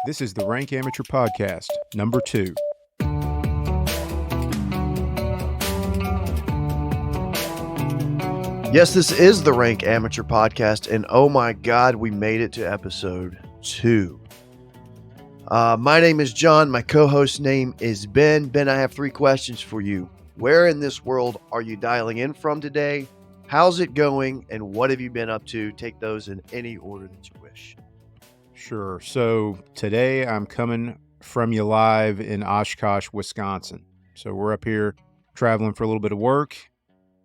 This is the Rank Amateur Podcast, number 2. Yes, this is the Rank Amateur Podcast, and oh my God, we made it to episode 2. My name is John. My co-host name is Ben. Ben, I have 3 questions for you. Where in this world are you dialing in from today? How's it going? And what have you been up to? Take those in any order that you wish. Sure. So today I'm coming from you live in Oshkosh, Wisconsin. So we're up here traveling for a little bit of work,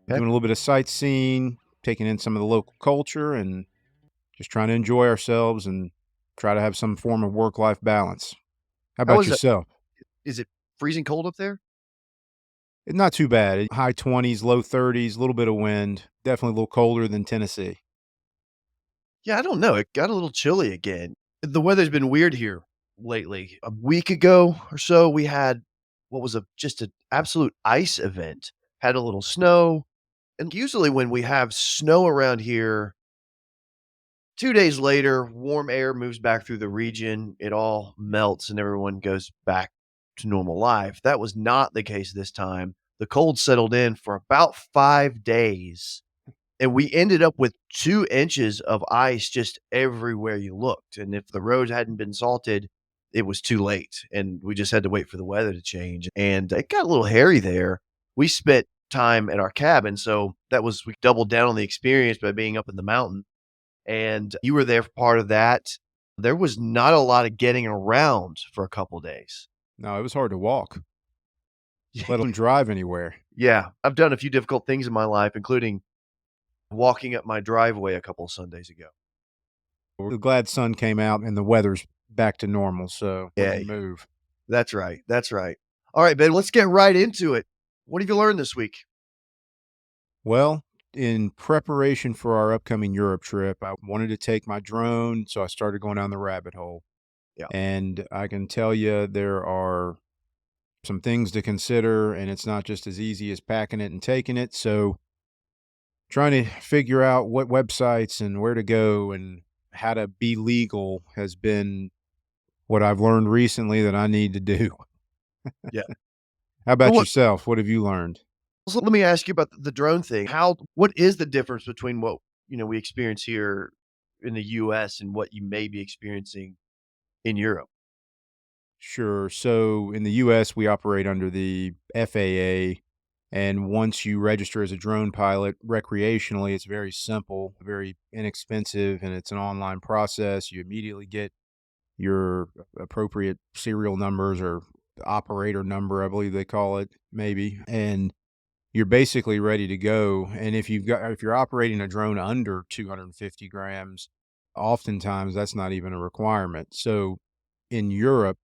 Okay. doing a little bit of sightseeing, taking in some of the local culture, and just trying to enjoy ourselves and try to have some form of work-life balance. How about is it? yourself? Is it freezing cold up there? It's not too bad. High 20s, low 30s, a little bit of wind. Definitely a little colder than Tennessee. Yeah, I don't know. It got a little chilly again. The weather's been weird here lately. A week ago or so, we had what was just an absolute ice event. Had a little snow. And usually when we have snow around here, 2 days later, warm air moves back through the region. It all melts and everyone goes back to normal life. That was not the case this time. The cold settled in for about 5 days. And we ended up with 2 inches of ice just everywhere you looked, and if the roads hadn't been salted, it was too late, and we just had to wait for the weather to change, and it got a little hairy there. We spent time at our cabin, so we doubled down on the experience by being up in the mountain, and you were there for part of that. There was not a lot of getting around for a couple days. No, it was hard to walk, let alone drive anywhere. Yeah, I've done a few difficult things in my life, including walking up my driveway a couple Sundays ago. We're glad sun came out and the weather's back to normal, so we Yeah. can move. That's right, that's right. All right, Ben, let's get right into it. What have you learned this week? Well, in preparation for our upcoming Europe trip, I wanted to take my drone, so I started going down the rabbit hole. Yeah. And I can tell you there are some things to consider, and it's not just as easy as packing it and taking it. So trying to figure out what websites and where to go and how to be legal has been what I've learned recently that I need to do. Yeah. How about Well, yourself? What have you learned? so let me ask you about the drone thing. What is the difference between what, we experience here in the US and what you may be experiencing in Europe? Sure. So in the US, we operate under the FAA. And once you register as a drone pilot recreationally, it's very simple, very inexpensive, and it's an online process. You immediately get your appropriate serial numbers or operator number, I believe they call it, maybe. And you're basically ready to go. And if you're operating a drone under 250 grams, oftentimes that's not even a requirement. So in Europe,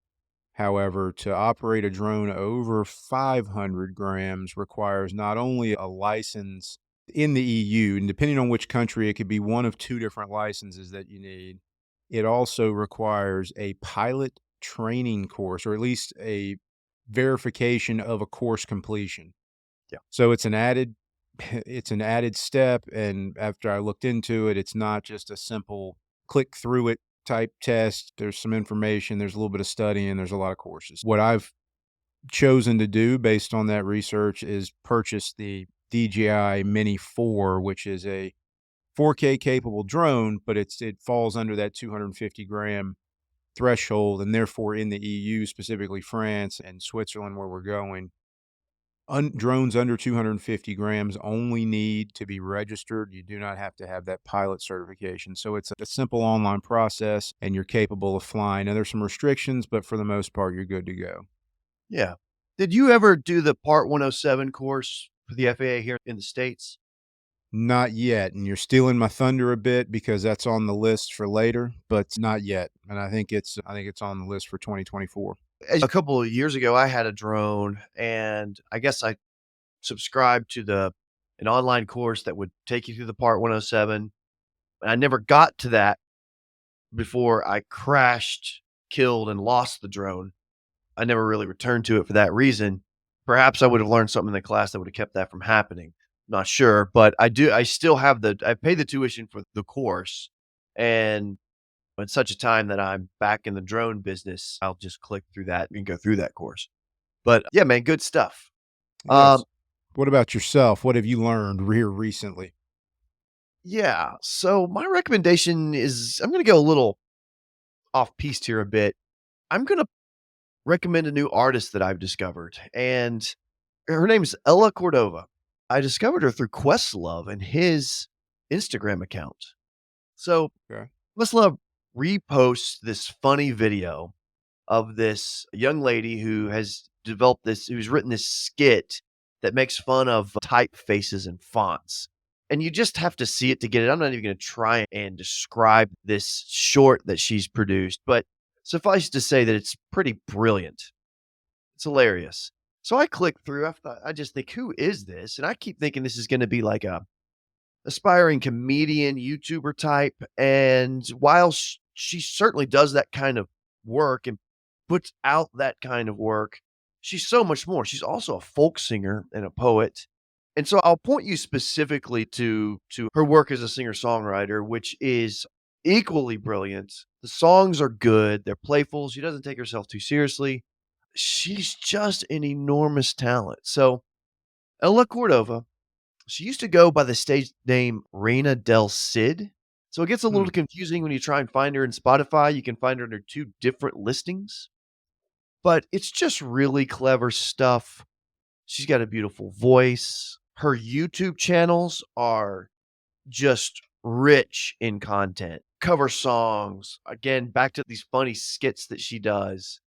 however, to operate a drone over 500 grams requires not only a license in the EU, and depending on which country, it could be one of 2 different licenses that you need. It also requires a pilot training course, or at least a verification of a course completion. Yeah. So it's an added step, and after I looked into it, it's not just a simple click through it type test. There's some information, there's a little bit of studying, there's a lot of courses. What I've chosen to do based on that research is purchase the DJI Mini 4, which is a 4K capable drone, but it falls under that 250 gram threshold, and therefore in the EU, specifically France and Switzerland, where we're going, drones under 250 grams only need to be registered. You do not have to have that pilot certification. So it's a simple online process, and you're capable of flying. Now, there's some restrictions, but for the most part, you're good to go. Yeah. Did you ever do the Part 107 course for the FAA here in the States? Not yet, and you're stealing my thunder a bit because that's on the list for later, but not yet. And I think it's on the list for 2024. A couple of years ago, I had a drone, and I guess I subscribed to an online course that would take you through the Part 107. And I never got to that before I crashed, killed, and lost the drone. I never really returned to it for that reason. Perhaps I would have learned something in the class that would have kept that from happening. Not sure, but I still have I paid the tuition for the course, and But such a time that I'm back in the drone business, I'll just click through that and go through that course. But yeah, man, good stuff. Yes. Um, What about yourself? What have you learned here recently? yeah. So my recommendation is I'm going to go a little off piste here a bit. I'm going to recommend a new artist that I've discovered, and her name is Elle Cordova. I discovered her through Questlove and his Instagram account. So Okay. Questlove reposts this funny video of this young lady who has developed this who's written this skit that makes fun of typefaces and fonts. And you just have to see it to get it. I'm not even gonna try and describe this short that she's produced, but suffice to say that it's pretty brilliant. It's hilarious. So I click through, I just think, "Who is this?" And I keep thinking this is gonna be like a aspiring comedian, YouTuber type, and while she certainly does that kind of work and puts out that kind of work, she's so much more. She's also a folk singer and a poet, and so I'll point you specifically to her work as a singer-songwriter, which is equally brilliant. The songs are good, they're playful, she doesn't take herself too seriously. She's just an enormous talent. So, Ella Cordova, she used to go by the stage name Reina del Cid. So it gets a Hmm. little confusing when you try and find her in Spotify. You can find her under 2 different listings, but it's just really clever stuff. She's got a beautiful voice. Her YouTube channels are just rich in content. Cover songs, again, back to these funny skits that she does.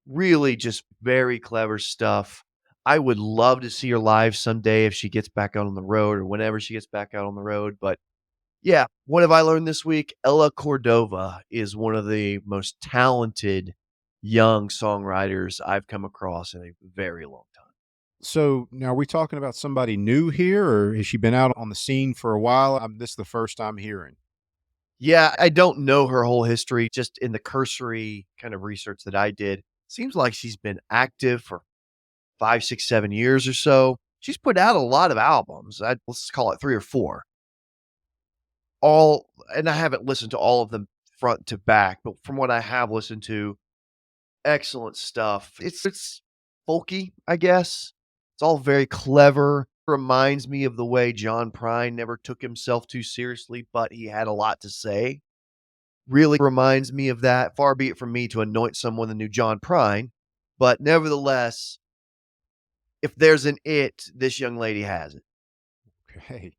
Really just very clever stuff. I would love to see her live someday if she gets back out on the road or whenever she gets back out on the road, but yeah, what have I learned this week? Ella Cordova is one of the most talented young songwriters I've come across in a very long time. So now are we talking about somebody new here, or has she been out on the scene for a while? This is the first time hearing. Yeah, I don't know her whole history, just in the cursory kind of research that I did. Seems like she's been active for 5, 6, 7 years or so. She's put out a lot of albums. Let's call it 3 or 4. All and I haven't listened to all of them front to back, but from what I have listened to, excellent stuff. It's folky, I guess. It's all very clever. Reminds me of the way John Prine never took himself too seriously, but he had a lot to say. Really reminds me of that. Far be it from me to anoint someone the new John Prine, but nevertheless, if there's an it, this young lady has it. Okay.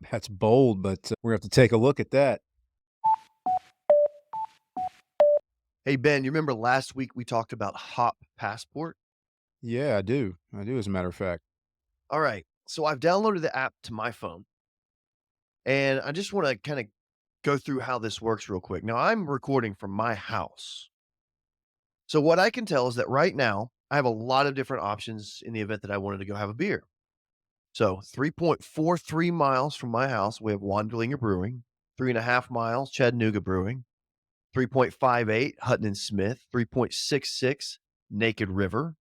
That's bold, but we're going to have to take a look at that. Hey, Ben, you remember last week we talked about Hop Passport? Yeah, I do. I do, as a matter of fact. All right. So I've downloaded the app to my phone, and I just want to kind of go through how this works real quick. Now, I'm recording from my house. So what I can tell is that right now, I have a lot of different options in the event that I wanted to go have a beer. So 3.43 miles from my house, we have Wanderlinger Brewing, 3.5 miles, Chattanooga Brewing, 3.58, Hutton and Smith, 3.66, Naked River.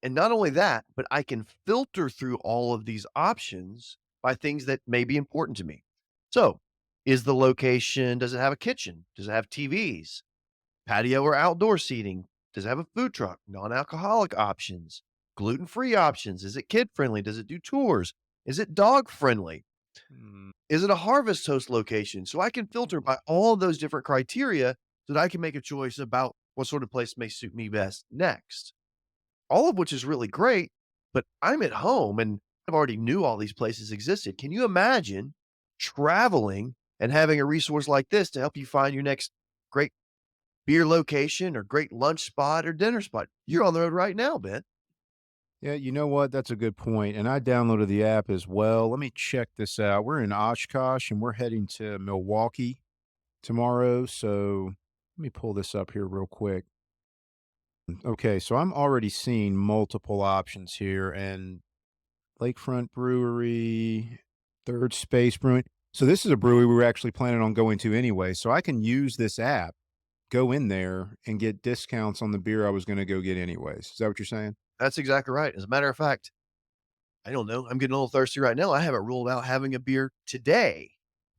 And not only that, but I can filter through all of these options by things that may be important to me. So, is the location, does it have a kitchen? Does it have TVs? Patio or outdoor seating? Does it have a food truck? Non alcoholic options? Gluten free options? Is it kid friendly? Does it do tours? Is it dog friendly? Mm, Is it a harvest host location? So I can filter by all of those different criteria so that I can make a choice about what sort of place may suit me best next. All of which is really great, but I'm at home and I've already knew all these places existed. Can you imagine traveling and having a resource like this to help you find your next great beer location or great lunch spot or dinner spot? You're on the road right now, Ben. yeah, you know what? That's a good point. And I downloaded the app as well. Let me check this out. We're in Oshkosh and we're heading to Milwaukee tomorrow. So let me pull this up here real quick. Okay, so I'm already seeing multiple options here, and Lakefront Brewery, Third Space Brewing. So this is a brewery we were actually planning on going to anyway. So I can use this app, go in there, and get discounts on the beer I was going to go get anyways. Is that what you're saying? That's exactly right. As a matter of fact, I don't know. I'm getting a little thirsty right now. I haven't ruled out having a beer today,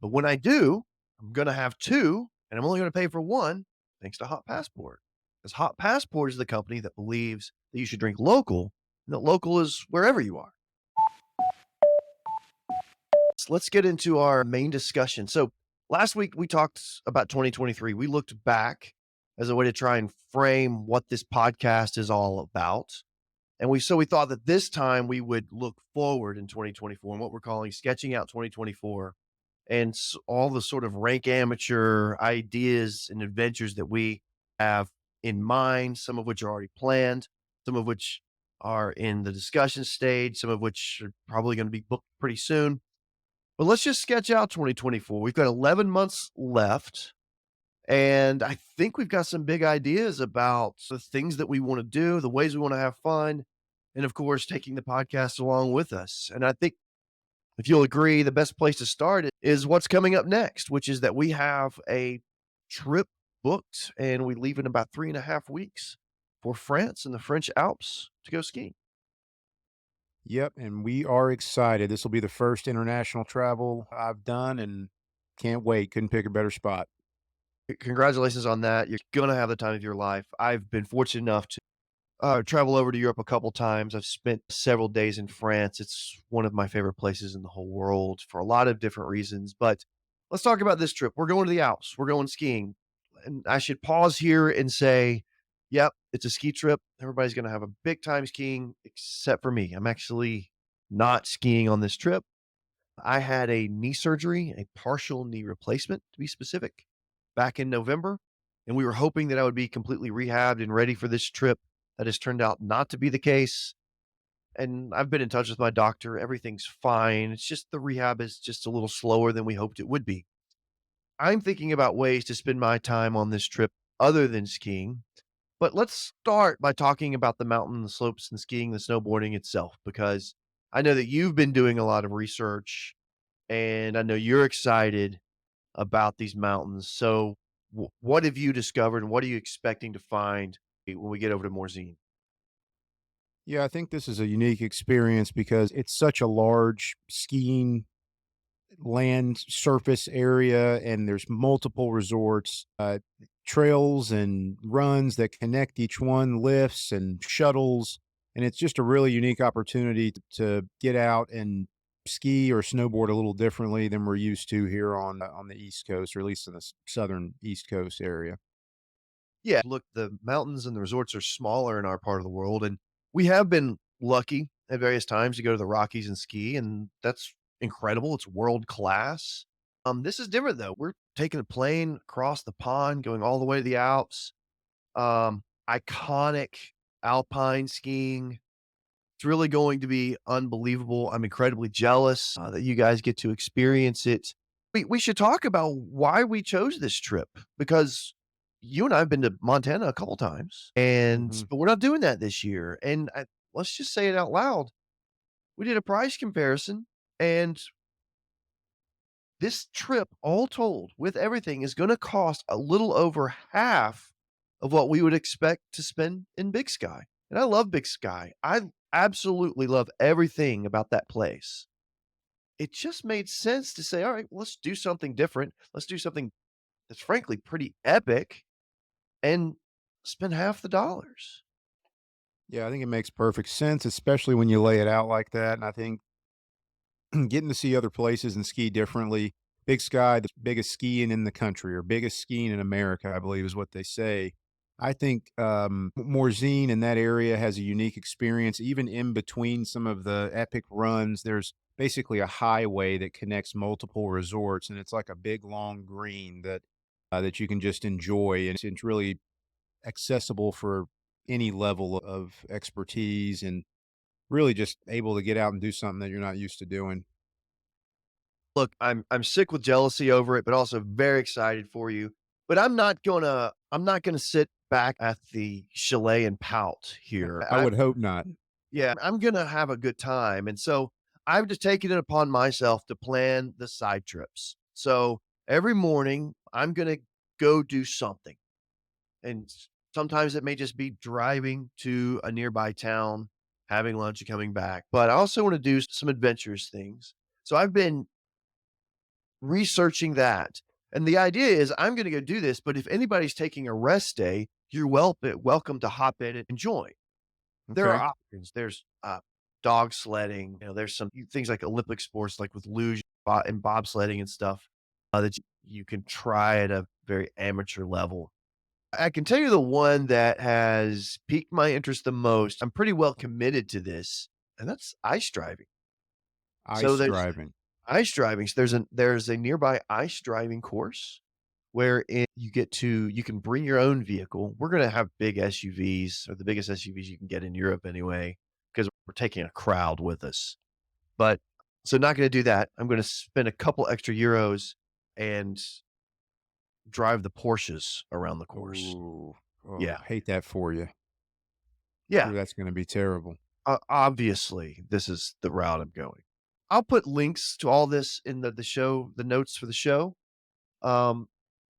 but when I do, I'm going to have two. and I'm only going to pay for one thanks to Hot Passport. Because Hot Passport is the company that believes that you should drink local and that local is wherever you are. So let's get into our main discussion. So last week we talked about 2023. We looked back as a way to try and frame what this podcast is all about. And we thought that this time we would look forward in 2024 and what we're calling sketching out 2024 and all the sort of rank amateur ideas and adventures that we have in mind, some of which are already planned, some of which are in the discussion stage, some of which are probably going to be booked pretty soon. But let's just sketch out 2024. We've got 11 months left. And I think we've got some big ideas about the things that we want to do, the ways we want to have fun, and of course, taking the podcast along with us. And I think if you'll agree, the best place to start is what's coming up next, which is that we have a trip booked and we leave in about 3.5 weeks for France and the French Alps to go skiing. Yep, and we are excited. This will be the first international travel I've done and can't wait. Couldn't pick a better spot. Congratulations on that. You're going to have the time of your life. I've been fortunate enough to travel over to Europe a couple times. I've spent several days in France. It's one of my favorite places in the whole world for a lot of different reasons. But let's talk about this trip. We're going to the Alps. We're going skiing. And I should pause here and say, yep, it's a ski trip. Everybody's going to have a big time skiing, except for me. I'm actually not skiing on this trip. I had a knee surgery, a partial knee replacement to be specific, back in November. And we were hoping that I would be completely rehabbed and ready for this trip. That has turned out not to be the case. And I've been in touch with my doctor. Everything's fine. It's just the rehab is just a little slower than we hoped it would be. I'm thinking about ways to spend my time on this trip other than skiing. But let's start by talking about the mountain, the slopes, and skiing, the snowboarding itself, because I know that you've been doing a lot of research and I know you're excited about these mountains. So, what have you discovered and what are you expecting to find when we get over to Morzine? Yeah, I think this is a unique experience because it's such a large skiing land surface area and there's multiple resorts, trails and runs that connect each one, lifts and shuttles. And it's just a really unique opportunity to get out and ski or snowboard a little differently than we're used to here on the East Coast, or at least in the southern East Coast area. Yeah, look, the mountains and the resorts are smaller in our part of the world, and we have been lucky at various times to go to the Rockies and ski, and that's incredible. It's world class. This is different though. We're taking a plane across the pond, going all the way to the Alps. Iconic alpine skiing. It's really going to be unbelievable. I'm incredibly jealous that you guys get to experience it. We should talk about why we chose this trip because you and I have been to Montana a couple times, and Mhm. but we're not doing that this year. And let's just say it out loud. We did a price comparison, and this trip, all told, with everything, is going to cost a little over half of what we would expect to spend in Big Sky. And I love Big Sky. I absolutely love everything about that place. It just made sense to say, all right, let's do something different. Let's do something that's frankly pretty epic and spend half the dollars. Yeah, I think it makes perfect sense, especially when you lay it out like that. And I think getting to see other places and ski differently. Big Sky, the biggest skiing in the country or biggest skiing in America, I believe is what they say. I think Morzine in that area has a unique experience. Even in between some of the epic runs, there's basically a highway that connects multiple resorts, and it's like a big long green that you can just enjoy, and it's really accessible for any level of expertise, and really just able to get out and do something that you're not used to doing. Look, I'm sick with jealousy over it, but also very excited for you. But I'm not gonna sit back at the chalet and pout here. I would hope not. Yeah, I'm gonna have a good time. And so I've just taken it upon myself to plan the side trips. So every morning I'm gonna go do something. And sometimes it may just be driving to a nearby town, having lunch and coming back. But I also want to do some adventurous things. So I've been researching that. And the idea is I'm gonna go do this, but if anybody's taking a rest day, you're welcome to hop in and join. There Okay. are options. There's, dog sledding, there's some things like Olympic sports, like with luge and bobsledding and stuff, that you can try at a very amateur level. I can tell you the one that has piqued my interest the most. I'm pretty well committed to this, and that's ice driving. So Ice there's driving. ice driving. So there's a nearby ice driving course where you can bring your own vehicle. We're gonna have big SUVs or the biggest SUVs you can get in Europe anyway, because we're taking a crowd with us. But so not gonna do that. I'm gonna spend a couple extra euros and drive the Porsches around the course. Ooh. Yeah. Oh, hate that for you. Yeah. Sure, that's gonna be terrible. Obviously, this is the route I'm going. I'll put links to all this in the notes for the show. Um,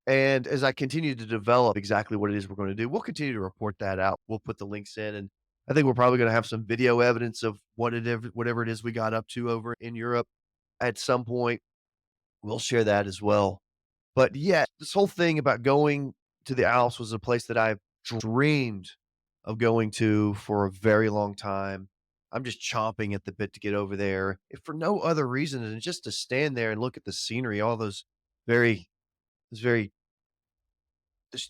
and as I continue to develop exactly what it is we're going to do, we'll continue to report that out. We'll put the links in, and I think we're probably going to have some video evidence of whatever it is we got up to over in Europe at some point. We'll share that as well. But yeah, this whole thing about going to the Alps was a place that I've dreamed of going to for a very long time. I'm just chomping at the bit to get over there, if for no other reason than just to stand there and look at the scenery, all very those very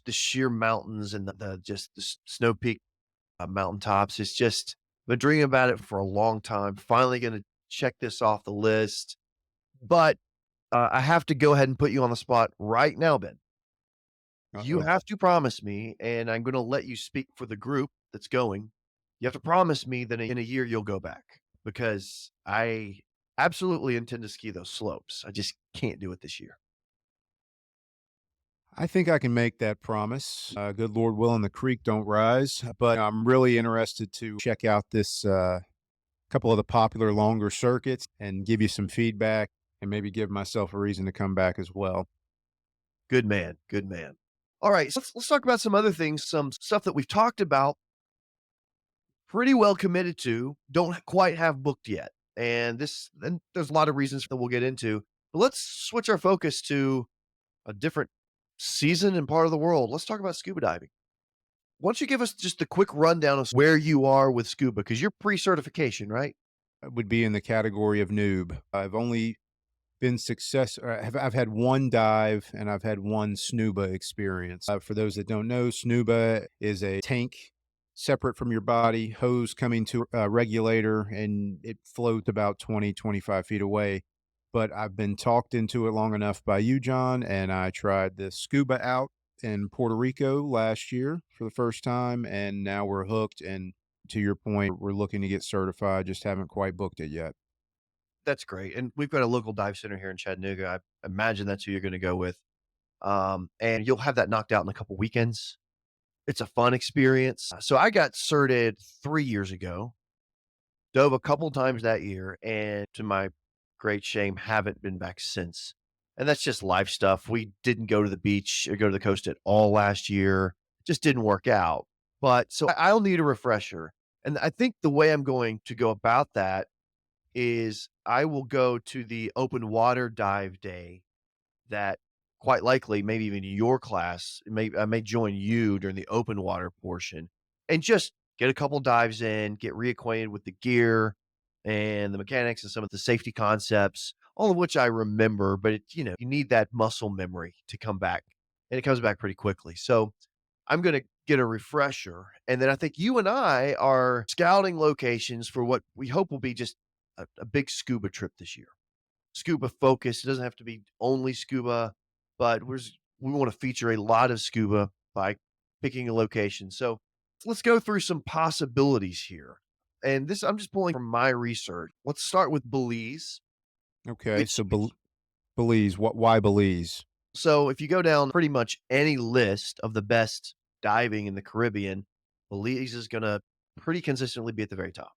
the sheer mountains and the just the snow peak mountaintops. It's just I've been dreaming about it for a long time. Finally, going to check this off the list, but I have to go ahead and put you on the spot right now, Ben. You Uh-oh. have to promise me, and I'm gonna let you speak for the group that's going. You have to promise me that in a year you'll go back because I absolutely intend to ski those slopes. I just can't do it this year. I think I can make that promise. Good Lord willing, the creek don't rise. But I'm really interested to check out this couple of the popular longer circuits and give you some feedback and maybe give myself a reason to come back as well. Good man, good man. All right, so let's talk about some other things, some stuff that we've talked about, pretty well committed to, don't quite have booked yet. And there's a lot of reasons that we'll get into. But let's switch our focus to a different season and part of the world. Let's talk about scuba diving. Why don't you give us just a quick rundown of where you are with scuba? Because you're pre-certification, right? I would be in the category of noob. I've only been I've had one dive and I've had one snuba experience. For those that don't know, snuba is a tank separate from your body, hose coming to a regulator, and it floats about 20-25 feet away. But I've been talked into it long enough by you, John, and I tried the scuba out in Puerto Rico last year for the first time, and now we're hooked. And to your point, we're looking to get certified, just haven't quite booked it yet. That's great. And we've got a local dive center here in Chattanooga. I imagine that's who you're going to go with. And you'll have that knocked out in a couple weekends. It's a fun experience. So I got certed 3 years ago, dove a couple times that year, and to my great shame, haven't been back since. And that's just life stuff. We didn't go to the beach or go to the coast at all last year. Just didn't work out. But so I'll need a refresher. And I think the way I'm going to go about that is I will go to the open water dive day that quite likely, maybe even your class, I may join you during the open water portion and just get a couple dives in, get reacquainted with the gear and the mechanics and some of the safety concepts, all of which I remember, but you need that muscle memory to come back and it comes back pretty quickly. So I'm going to get a refresher. And then I think you and I are scouting locations for what we hope will be just a big scuba trip this year. Scuba focus. It doesn't have to be only scuba, but we want to feature a lot of scuba by picking a location. So let's go through some possibilities here. And this, I'm just pulling from my research. Let's start with Belize, Okay, which so Belize, why Belize? so if you go down pretty much any list of the best diving in the Caribbean, Belize is going to pretty consistently be at the very top.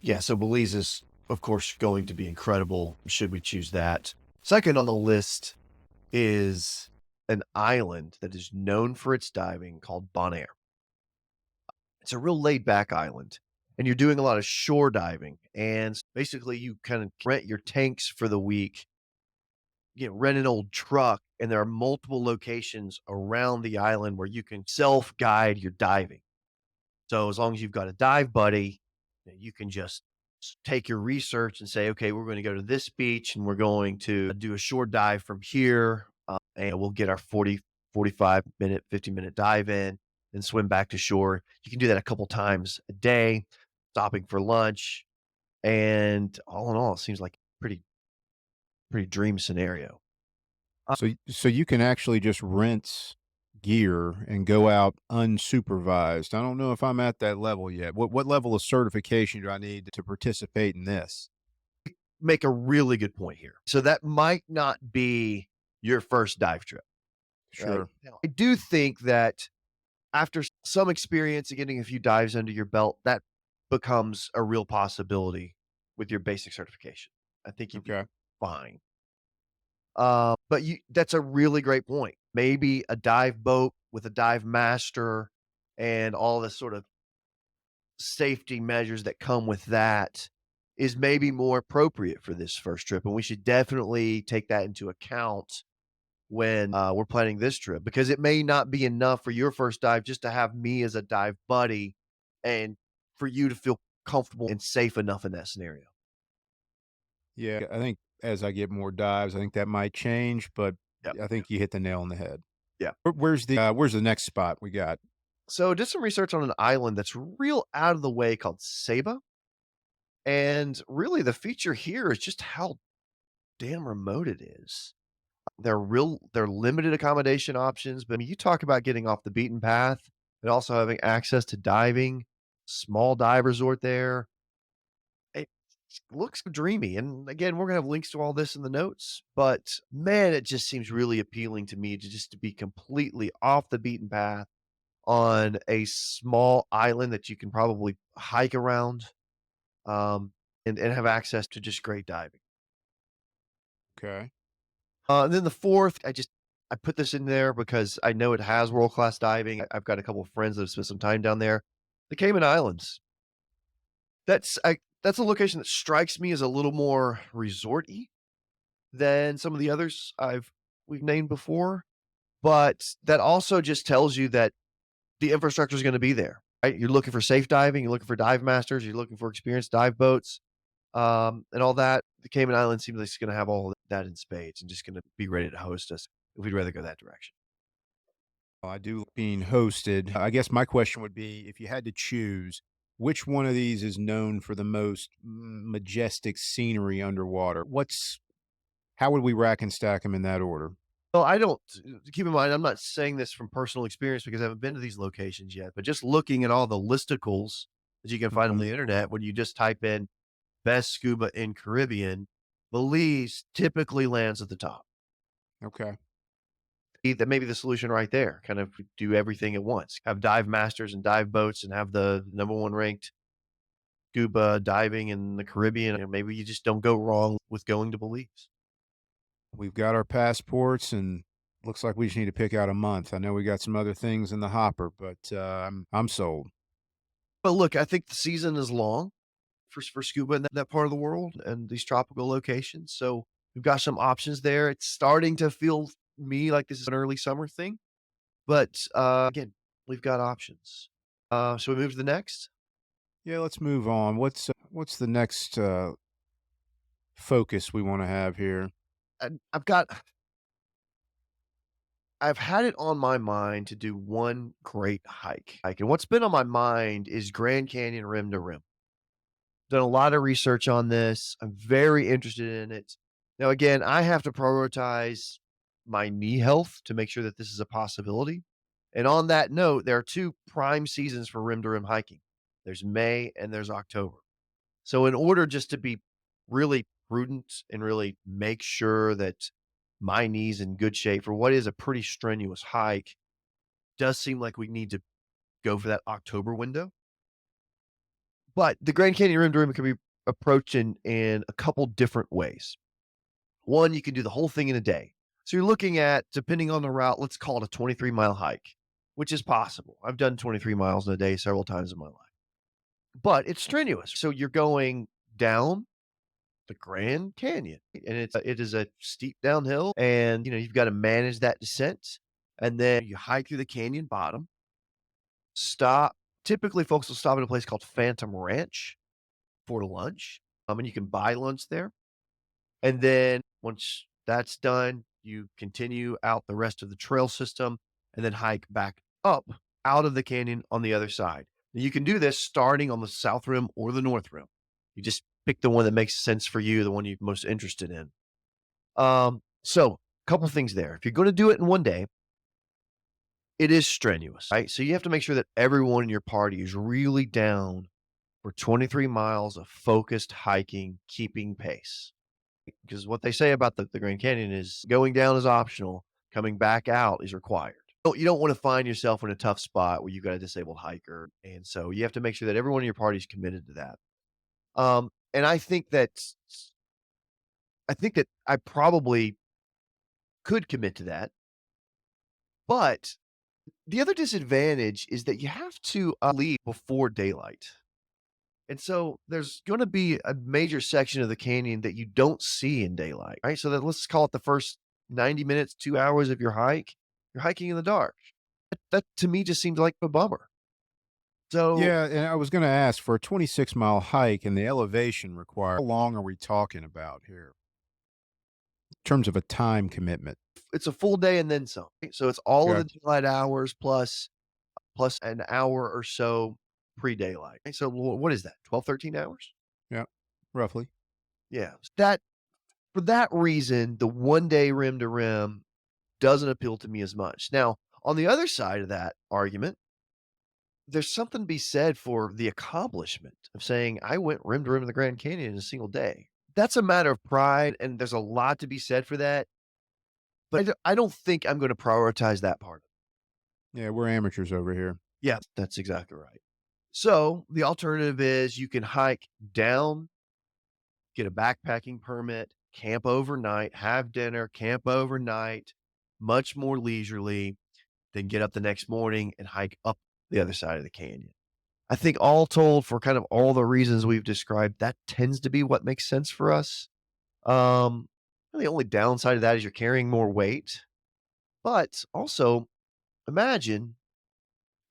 Yeah, so Belize is, of course, going to be incredible should we choose that. Second on the list is an island that is known for its diving called Bonaire. It's a real laid back island, and you're doing a lot of shore diving. And basically, you kind of rent your tanks for the week, rent an old truck, and there are multiple locations around the island where you can self-guide your diving. So as long as you've got a dive buddy, you can just take your research and say, okay, we're going to go to this beach and we're going to do a short dive from here. And we'll get our 40, 45-minute, 50-minute dive in and swim back to shore. You can do that a couple times a day, stopping for lunch. And all in all, it seems like pretty dream scenario. So you can actually just rent gear and go out unsupervised. I don't know if I'm at that level yet. What level of certification do I need to participate in this? Make a really good point here. So that might not be your first dive trip, right? Sure. Now, I do think that after some experience and getting a few dives under your belt, that becomes a real possibility with your basic certification. I think you'd be Okay. fine. But that's a really great point. Maybe a dive boat with a dive master and all the sort of safety measures that come with that is maybe more appropriate for this first trip. And we should definitely take that into account when we're planning this trip because it may not be enough for your first dive just to have me as a dive buddy and for you to feel comfortable and safe enough in that scenario. Yeah, I think as I get more dives, I think that might change, but Yep. I think you hit the nail on the head. Yeah. Where's the next spot we got? So, did some research on an island that's real out of the way called Saba. And really, the feature here is just how damn remote it is. They're limited accommodation options, but I mean, you talk about getting off the beaten path and also having access to diving, small dive resort there. It looks dreamy. And again, we're gonna have links to all this in the notes, but man, it just seems really appealing to me to be completely off the beaten path on a small island that you can probably hike around, um, and have access to just great diving. Okay. And then the fourth, I put this in there because I know it has world class diving. I've got a couple of friends that have spent some time down there. The Cayman Islands. That's a location that strikes me as a little more resorty than some of the others we've named before. But that also just tells you that the infrastructure is going to be there. Right? You're looking for safe diving. You're looking for dive masters. You're looking for experienced dive boats, and all that. The Cayman Islands seems like it's going to have all of that in spades and just going to be ready to host us if we'd rather go that direction. Well, I do like being hosted. I guess my question would be if you had to choose, which one of these is known for the most majestic scenery underwater? How would we rack and stack them in that order? Well, I don't keep in mind, I'm not saying this from personal experience because I haven't been to these locations yet, but just looking at all the listicles that you can find on Mhm. the internet when you just type in best scuba in Caribbean, Belize typically lands at the top. Okay. That may be the solution right there. Kind of do everything at once. Have dive masters and dive boats and have the number one ranked scuba diving in the Caribbean. And maybe you just don't go wrong with going to Belize. We've got our passports and looks like we just need to pick out a month. I know we got some other things in the hopper, but I'm sold. But look, I think the season is long for scuba in that part of the world and these tropical locations. So we've got some options there. It's starting to feel me like this is an early summer thing, but again, we've got options. So we move to the next. Yeah, let's move on. What's the next focus we want to have here? And I've had it on my mind to do one great hike. And what's been on my mind is Grand Canyon rim to rim. Done a lot of research on this. I'm very interested in it. Now, again, I have to prioritize my knee health to make sure that this is a possibility. And on that note, there are two prime seasons for rim to rim hiking. There's May and there's October. So in order just to be really prudent and really make sure that my knee's in good shape for what is a pretty strenuous hike, does seem like we need to go for that October window. But the Grand Canyon Rim to Rim can be approached in a couple different ways. One, you can do the whole thing in a day. So you're looking at, depending on the route, let's call it a 23-mile hike, which is possible. I've done 23 miles in a day several times in my life, but it's strenuous. So you're going down the Grand Canyon, and it is a steep downhill, and, you've gotta manage that descent, and then you hike through the canyon bottom, stop typically, folks will stop at a place called Phantom Ranch for lunch, and you can buy lunch there, and then once that's done, you continue out the rest of the trail system and then hike back up out of the canyon on the other side. And you can do this starting on the south rim or the north rim. You just pick the one that makes sense for you, the one you're most interested in. So a couple things there. If you're going to do it in one day, it is strenuous, right? So you have to make sure that everyone in your party is really down for 23 miles of focused hiking, keeping pace. Because what they say about the Grand Canyon is going down is optional, coming back out is required. You don't want to find yourself in a tough spot where you've got a disabled hiker. And so you have to make sure that everyone in your party is committed to that. And I think that I probably could commit to that. But the other disadvantage is that you have to leave before daylight. And so there's going to be a major section of the canyon that you don't see in daylight, right? So that let's call it the first 90 minutes, 2 hours of your hike, you're hiking in the dark. That to me just seemed like a bummer. So Yeah, and I was gonna ask, for a 26-mile hike and the elevation required, how long are we talking about here in terms of a time commitment? it's a full day and then some. Right? So it's all of the Gotcha. daylight hours plus an hour or so pre-daylight. Right? So what is that? 12, 13 hours? Yeah, roughly. Yeah. That for that reason, the 1 day rim to rim doesn't appeal to me as much. Now, on the other side of that argument, there's something to be said for the accomplishment of saying, "I went rim to rim in the Grand Canyon in a single day." That's a matter of pride, and there's a lot to be said for that, but I don't think I'm gonna prioritize that part. Yeah, we're amateurs over here. Yeah, that's exactly right. So, the alternative is you can hike down, get a backpacking permit, camp overnight, have dinner, camp overnight, much more leisurely, then get up the next morning and hike up the other side of the canyon. I think all told, for kind of all the reasons we've described, that tends to be what makes sense for us. Um, the only downside of that is you're carrying more weight, but also imagine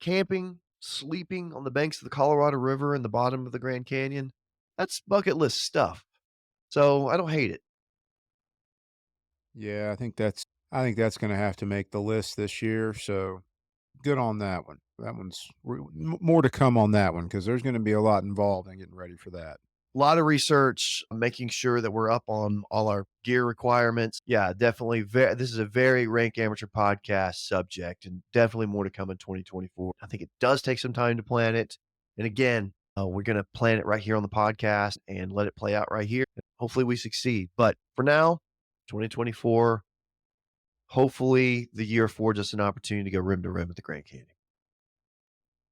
camping, sleeping on the banks of the Colorado River in the bottom of the Grand Canyon. That's bucket list stuff. So I don't hate it. Yeah, I think that's gonna have to make the list this year, so good on that one. That one's more to come on that one because there's gonna be a lot involved in getting ready for that. A lot of research, making sure that we're up on all our gear requirements. Yeah, definitely. This is a very rank amateur podcast subject, and definitely more to come in 2024. I think it does take some time to plan it. And again, we're going to plan it right here on the podcast and let it play out right here. Hopefully, we succeed. But for now, 2024, hopefully, the year affords us an opportunity to go rim to rim at the Grand Canyon.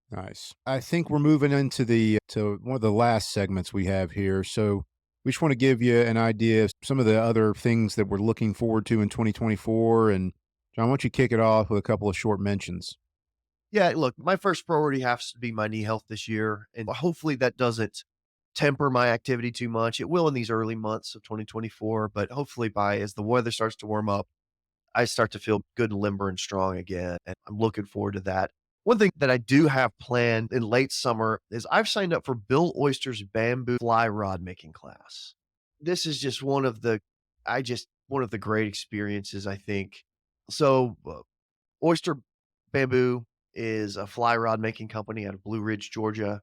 Nice. I think we're moving into the to one of the last segments we have here. So we just want to give you an idea of some of the other things that we're looking forward to in 2024. And John, why don't you kick it off with a couple of short mentions? Yeah, look, my first priority has to be my knee health this year, and hopefully that doesn't temper my activity too much. It will in these early months of 2024, but hopefully by as the weather starts to warm up, I start to feel good and limber and strong again, and I'm looking forward to that. One thing that I do have planned in late summer is I've signed up for Bill Oyster's bamboo fly rod making class. This is just one of the great experiences, I think. So, Oyster Bamboo is a fly rod making company out of Blue Ridge, Georgia.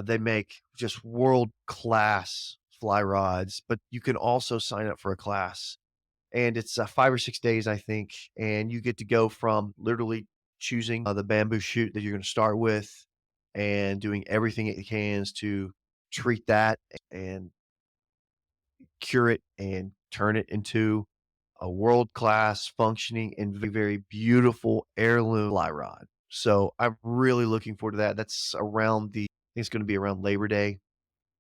They make just world class fly rods, but you can also sign up for a class, and it's 5 or 6 days, I think, and you get to go from literally choosing the bamboo shoot that you're going to start with, and doing everything it can to treat that and cure it and turn it into a world class functioning and very beautiful heirloom fly rod. So I'm really looking forward to that. That's around I think it's going to be around Labor Day.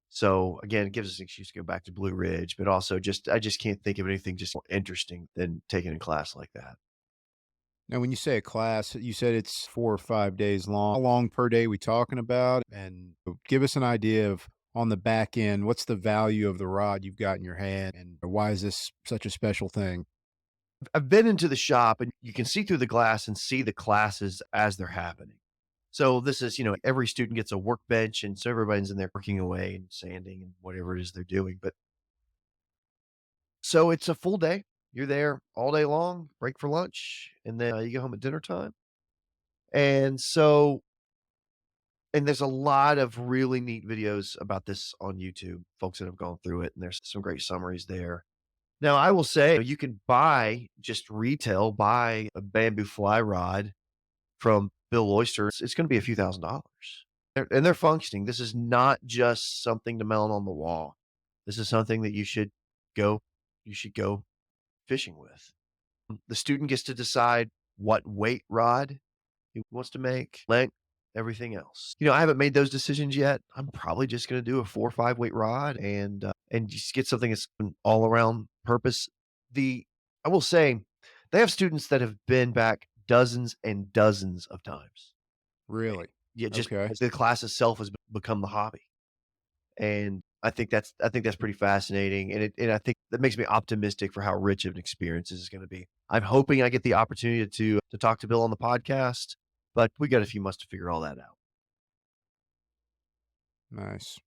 So again, it gives us an excuse to go back to Blue Ridge, but also I just can't think of anything just more interesting than taking a class like that. Now, when you say a class, you said it's 4 or 5 days long. How long per day we talking about? And give us an idea of on the back end, what's the value of the rod you've got in your hand, and why is this such a special thing? I've been into the shop and you can see through the glass and see the classes as they're happening. So this is, every student gets a workbench and so everybody's in there working away and sanding and whatever it is they're doing. But so it's a full day. You're there all day long, break for lunch, and then you go home at dinner time. And so, and there's a lot of really neat videos about this on YouTube, folks that have gone through it, and there's some great summaries there. Now, I will say you can buy just retail, buy a bamboo fly rod from Bill Oyster. It's going to be a few $1,000s. And they're functioning. This is not just something to mount on the wall. This is something that go you should go fishing with. The student gets to decide what weight rod he wants to make, length, everything else. I haven't made those decisions yet. I'm probably just going to do a 4 or 5 weight rod and just get something that's an all around purpose. The I will say they have students that have been back dozens and dozens of times. Really? Yeah, just Okay. because the class itself has become the hobby. And I think that's pretty fascinating, and I think that makes me optimistic for how rich of an experience this is gonna be. I'm hoping I get the opportunity to talk to Bill on the podcast, but we got a few months to figure all that out. Nice.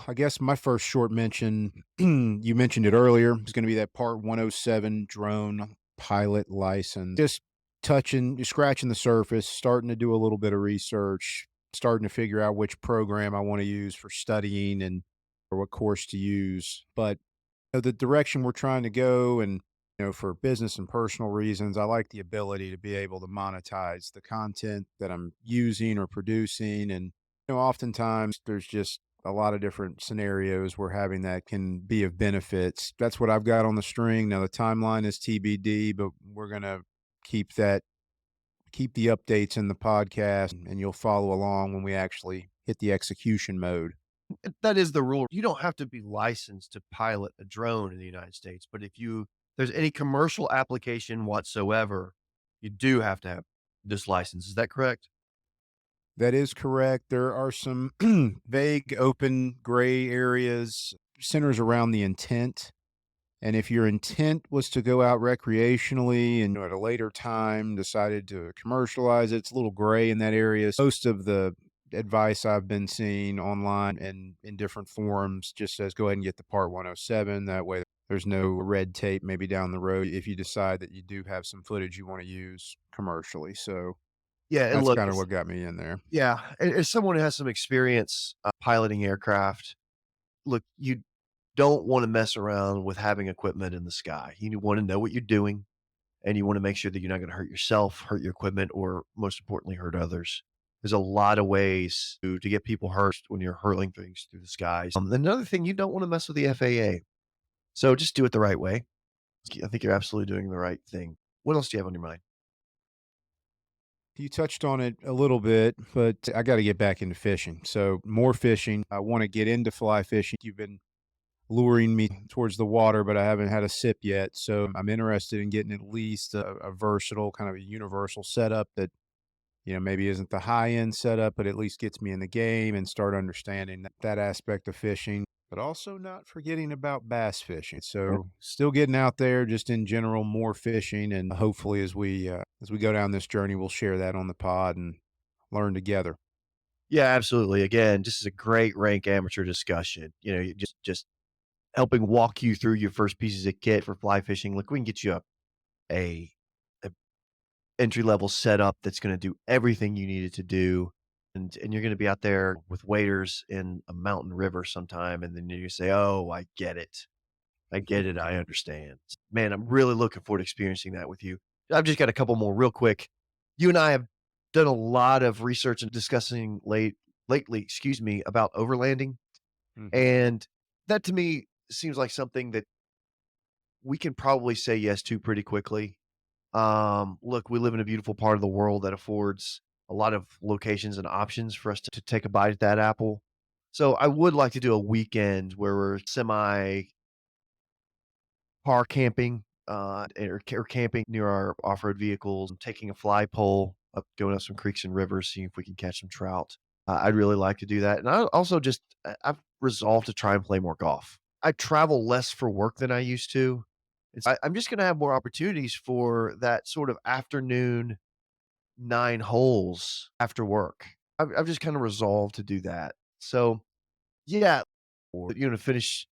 I guess my first short mention, you mentioned it earlier, is going to be that Part 107 drone pilot license. Just scratching the surface, starting to do a little bit of research, starting to figure out which program I want to use for studying and or what course to use. But the direction we're trying to go, and for business and personal reasons, I like the ability to be able to monetize the content that I'm using or producing. And oftentimes there's just a lot of different scenarios where having that can be of benefits. That's what I've got on the string. Now the timeline is TBD, but we're going to keep that keep the updates in the podcast, and you'll follow along when we actually hit the execution mode. That is the rule. You don't have to be licensed to pilot a drone in the United States, but if there's any commercial application whatsoever, you do have to have this license. Is that correct? That is correct. There are some vague, open, gray areas, centers around the intent. And if your intent was to go out recreationally and at a later time decided to commercialize it, it's a little gray in that area. Most of the advice I've been seeing online and in different forums just says go ahead and get the Part 107. That way there's no red tape maybe down the road if you decide that you do have some footage you want to use commercially. So Yeah, and that's look, kind of what got me in there. yeah, as someone who has some experience, piloting aircraft, look, you don't wanna mess around with having equipment in the sky. You wanna know what you're doing, and you wanna make sure that you're not gonna hurt yourself, hurt your equipment, or most importantly, hurt others. There's a lot of ways to get people hurt when you're hurling things through the skies. Another thing, you don't wanna mess with the FAA, so just do it the right way. I think you're absolutely doing the right thing. What else do you have on your mind? You touched on it a little bit, but I got to get back into fishing. So, more fishing. I want to get into fly fishing. You've been luring me towards the water, but I haven't had a sip yet. So, I'm interested in getting at least a versatile, kind of a universal setup that, maybe isn't the high end setup, but at least gets me in the game and start understanding that aspect of fishing. But also not forgetting about bass fishing. So still getting out there, just in general, more fishing, and hopefully as we go down this journey, we'll share that on the pod and learn together. Yeah, absolutely. Again, this is a great rank amateur discussion. You just helping walk you through your first pieces of kit for fly fishing. Look, we can get you a, a entry level setup that's going to do everything you need it to do. And you're going to be out there with waders in a mountain river sometime. And then you say, oh, I get it. I get it. I understand. Man, I'm really looking forward to experiencing that with you. I've just got a couple more real quick. You and I have done a lot of research and discussing lately, excuse me, about overlanding. Hmm. And that to me seems like something that we can probably say yes to pretty quickly. Look, we live in a beautiful part of the world that affords a lot of locations and options for us to take a bite at that apple. So I would like to do a weekend where we're semi car camping, or camping near our off-road vehicles, taking a fly pole up, going up some creeks and rivers, seeing if we can catch some trout. I'd really like to do that, and I also just I've resolved to try and play more golf. I travel less for work than I used to. I'm just gonna have more opportunities for that sort of afternoon 9 holes after work. I've just kinda resolved to do that. So, yeah, or you gonna finish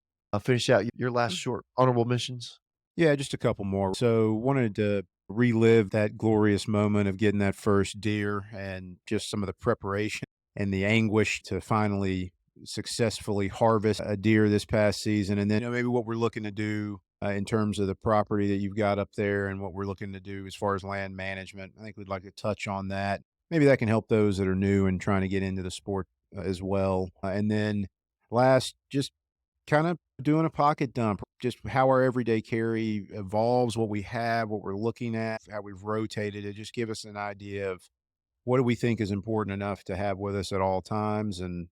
out your last short honorable mentions? Yeah, just a couple more. So, wanted to relive that glorious moment of getting that first deer and just some of the preparation and the anguish to finally successfully harvest a deer this past season. And then maybe what we're looking to do in terms of the property that you've got up there and what we're looking to do as far as land management. I think we'd like to touch on that. Maybe that can help those that are new and trying to get into the sport as well. And then last, just kind of doing a pocket dump, just how our everyday carry evolves, what we have, what we're looking at, how we've rotated it. Just give us an idea of what do we think is important enough to have with us at all times, and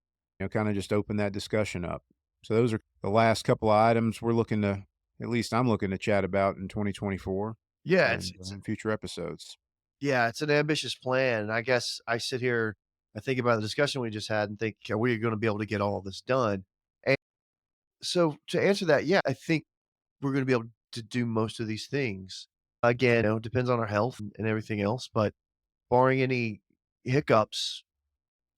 kind of just open that discussion up. So those are the last couple of items we're looking to, at least I'm looking to chat about in 2024 Yeah, and in future episodes. it's an ambitious plan, and I guess I sit here, I think about the discussion we just had and think, "Are we gonna be able to get all of this done?" And so to answer that, yeah, I think we're gonna be able to do most of these things. Again, it depends on our health and everything else, but barring any hiccups,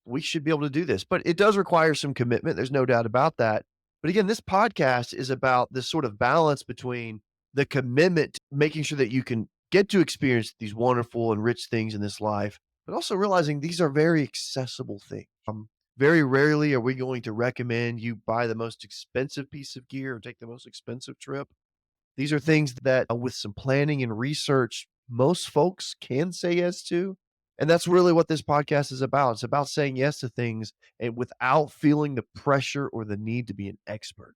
we should be able to do this, but it does require some commitment, there's no doubt about that. But again, this podcast is about this sort of balance between the commitment, making sure that you can get to experience these wonderful and rich things in this life, but also realizing these are very accessible things. Very rarely are we going to recommend you buy the most expensive piece of gear or take the most expensive trip. These are things that, with some planning and research, most folks can say yes to, and that's really what this podcast is about. It's about saying yes to things and without feeling the pressure or the need to be an expert.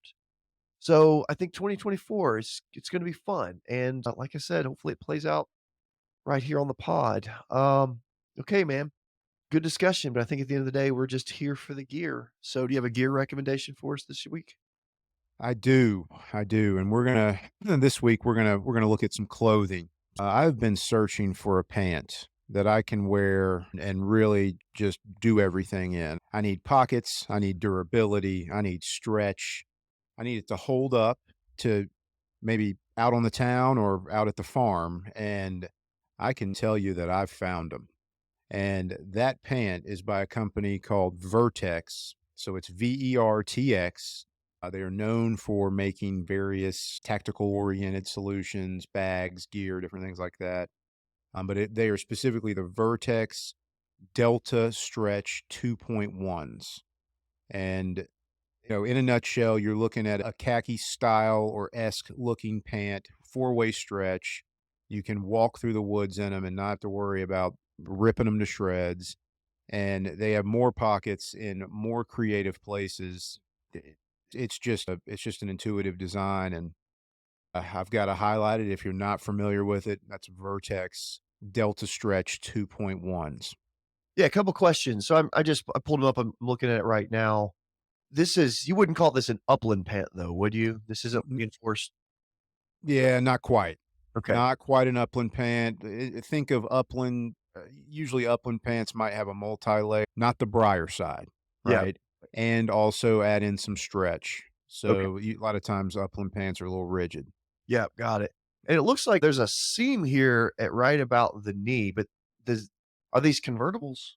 So, I think 2024 is it's gonna be fun, and, like I said, hopefully it plays out right here on the pod. Okay, man, good discussion, but I think at the end of the day, we're just here for the gear. So, do you have a gear recommendation for us this week? I do, and we're gonna this week we're gonna look at some clothing. I've been searching for a pant that I can wear and really just do everything in. I need pockets, I need durability, I need stretch, I need it to hold up to maybe out on the town or out at the farm, and I can tell you that I've found them. And that pant is by a company called Vertx. So it's Vertx. They are known for making various tactical oriented solutions, bags, gear, different things like that. They are specifically the Vertex Delta Stretch 2.1s. And, in a nutshell, you're looking at a khaki style or esque looking pant, four-way stretch. You can walk through the woods in them and not have to worry about ripping them to shreds, and they have more pockets in more creative places. It's just an intuitive design, and I've got to highlight it if you're not familiar with it. That's Vertex Delta Stretch 2.1s. Yeah, a couple questions. So I pulled them up. I'm looking at it right now. This is you wouldn't call this an upland pant though, would you? This isn't reinforced. Yeah, not quite. Okay. Not quite an upland pant. Think of upland. Usually, upland pants might have a multi-layer, not the briar side, Yeah. right? And also add in some stretch. Okay. So a lot of times, upland pants are a little rigid. Yeah, got it. And it looks like there's a seam here at right about the knee, but does are these convertibles?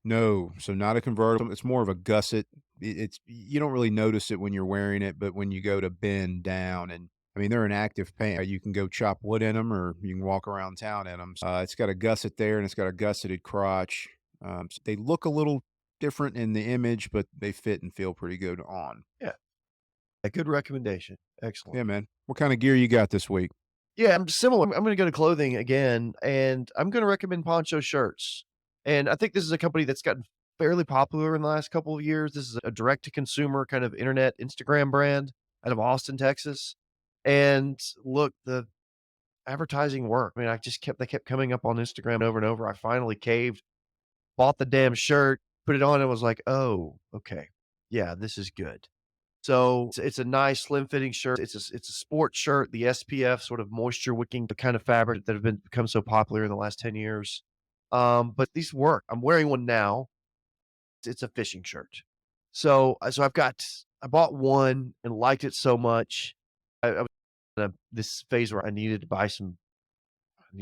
No, so not a convertible. It's more of a gusset. It's you don't really notice it when you're wearing it, but when you go to bend down, and I mean they're an active paint. You can go chop wood in them, or you can walk around town in them. It's got a gusset there, and it's got a gusseted crotch. So they look a little different in the image, but they fit and feel pretty good on. Yeah. A good recommendation. Excellent. Yeah, man. What kind of gear you got this week? Yeah, I'm similar. I'm gonna go to clothing again, and I'm gonna recommend Poncho Shirts. And I think this is a company that's gotten fairly popular in the last couple of years. This is a direct to consumer kind of internet Instagram brand out of Austin, Texas. And look, the advertising worked. I mean, they kept coming up on Instagram over and over. I finally caved, bought the damn shirt, put it on, and was like, "Oh, okay. Yeah, this is good." So, it's a nice slim fitting shirt. It's a sports shirt, the SPF sort of moisture wicking, the kind of fabric that have become so popular in the last 10 years. But these work. I'm wearing one now. It's a fishing shirt. So I bought one and liked it so much. I was in this phase where I needed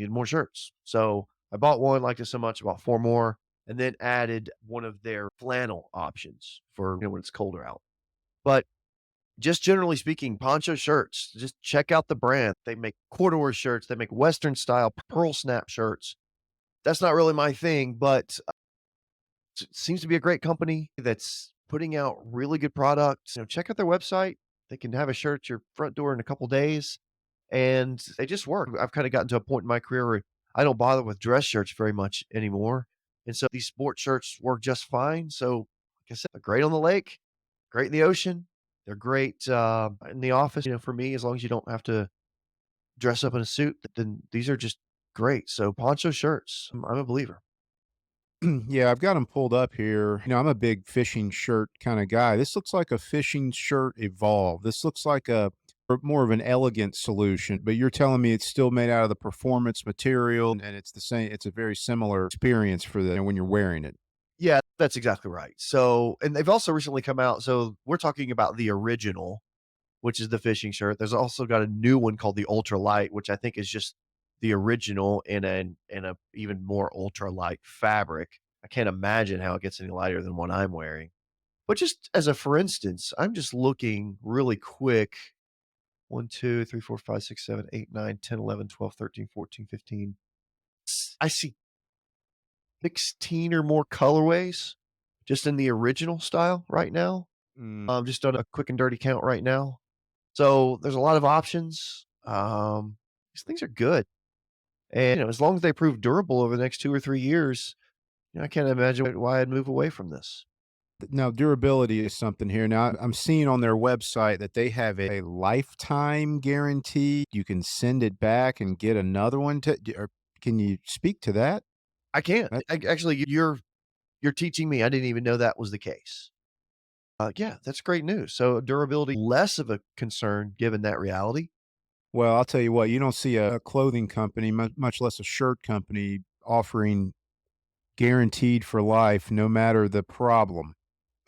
more shirts. So I bought one, liked it so much, I bought 4 more, and then added one of their flannel options for, when it's colder out. But just generally speaking, Poncho Shirts, just check out the brand. They make corduroy shirts, they make Western style pearl snap shirts. That's not really my thing, but seems to be a great company that's putting out really good products. Check out their website. They can have a shirt at your front door in a couple days, and they just work. I've kind of gotten to a point in my career where I don't bother with dress shirts very much anymore, and so these sport shirts work just fine. So, like I said, they're great on the lake, great in the ocean. They're great in the office. For me, as long as you don't have to dress up in a suit, then these are just great. So, Poncho Shirts, I'm a believer. Yeah, I've got them pulled up here. I'm a big fishing shirt kind of guy. This looks like a fishing shirt evolved. This looks like a more of an elegant solution, but you're telling me it's still made out of the performance material and it's the same. It's a very similar experience for the when you're wearing it. Yeah, that's exactly right. So, and they've also recently come out. So, we're talking about the original, which is the fishing shirt. There's also got a new one called the ultra light, which I think is just the original in a even more ultra light fabric. I can't imagine how it gets any lighter than what I'm wearing. But just as a for instance, I'm just looking really quick. 1, 2, 3, 4, 5, 6, 7, 8, 9, 10, 11, 12, 13, 14, 15. I see 16 or more colorways just in the original style right now. Mm. Just on a quick and dirty count right now. So there's a lot of options. These things are good. And as long as they prove durable over the next 2 or 3 years, I can't imagine why I'd move away from this. Now, durability is something here. Now, I'm seeing on their website that they have a lifetime guarantee. You can send it back and get another one. Or can you speak to that? I can't. That- Actually, you're teaching me. I didn't even know that was the case. Yeah, that's great news. So durability less of a concern given that reality. Well, I'll tell you what, you don't see a clothing company, much less a shirt company, offering guaranteed for life, no matter the problem.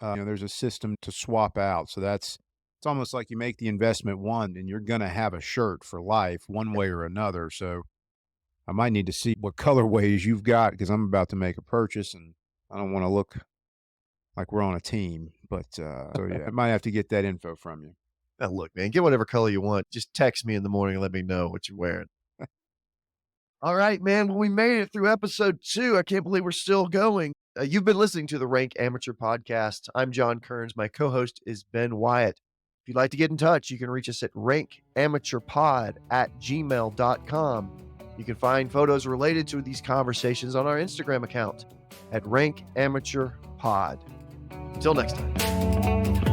There's a system to swap out. So it's almost like you make the investment one and you're going to have a shirt for life one way or another. So I might need to see what colorways you've got because I'm about to make a purchase and I don't want to look like we're on a team. But so yeah, I might have to get that info from you. Now, look, man, get whatever color you want. Just text me in the morning and let me know what you're wearing. All right, man. Well, we made it through episode 2. I can't believe we're still going. You've been listening to the Rank Amateur Podcast. I'm John Kearns. My co-host is Ben Wyatt. If you'd like to get in touch, you can reach us at rankamateurpod@gmail.com. You can find photos related to these conversations on our Instagram account at Rank Amateur Pod. Until next time.